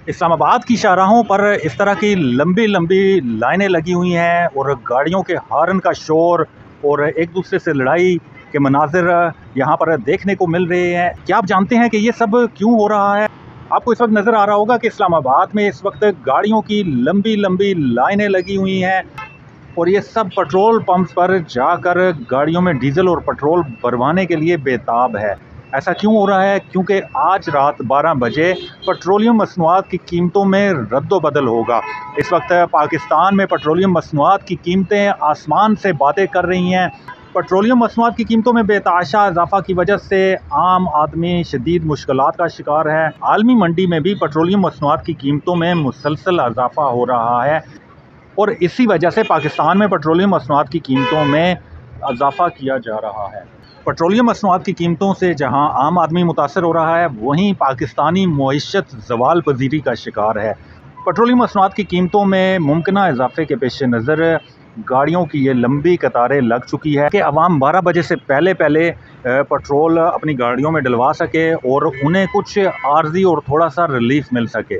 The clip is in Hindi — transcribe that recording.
इस्लामाबाद की शाहराहों पर इस तरह की लंबी लंबी लाइनें लगी हुई हैं और गाड़ियों के हॉर्न का शोर और एक दूसरे से लड़ाई के मनाजिर यहाँ पर देखने को मिल रहे हैं। क्या आप जानते हैं कि ये सब क्यों हो रहा है? आपको इस वक्त नज़र आ रहा होगा कि इस्लामाबाद में इस वक्त गाड़ियों की लंबी लंबी लाइनें लगी हुई हैं और ये सब पेट्रोल पंप्स पर जाकर गाड़ियों में डीजल और पेट्रोल भरवाने के लिए बेताब है। ऐसा क्यों हो रहा है? क्योंकि आज रात 12 बजे पेट्रोलियम मसनूआत की कीमतों में रद्द-ओ-बदल होगा। इस वक्त पाकिस्तान में पेट्रोलियम मसनूआत की कीमतें आसमान से बातें कर रही हैं। पेट्रोलियम मसनूआत की कीमतों में बेतहाशा इजाफा की वजह से आम आदमी शदीद मुश्किलात का शिकार है। आलमी मंडी में भी पेट्रोलियम मसनूआत की कीमतों में मुसलसल इजाफा हो रहा है और इसी वजह से पाकिस्तान में पेट्रोलियम मसनूआत की कीमतों में इजाफा किया जा रहा है। पेट्रोलियम मसनूआत की कीमतों से जहां आम आदमी मुतासर हो रहा है, वहीं पाकिस्तानी मईशत ज़वाल पजीरी का शिकार है। पेट्रोलियम मसनूआत की कीमतों में मुमकिन इजाफे के पेश नज़र गाड़ियों की ये लंबी कतारें लग चुकी है कि अवाम 12 बजे से पहले पहले पेट्रोल अपनी गाड़ियों में डलवा सके और उन्हें कुछ आर्जी और थोड़ा सा रिलीफ मिल सके।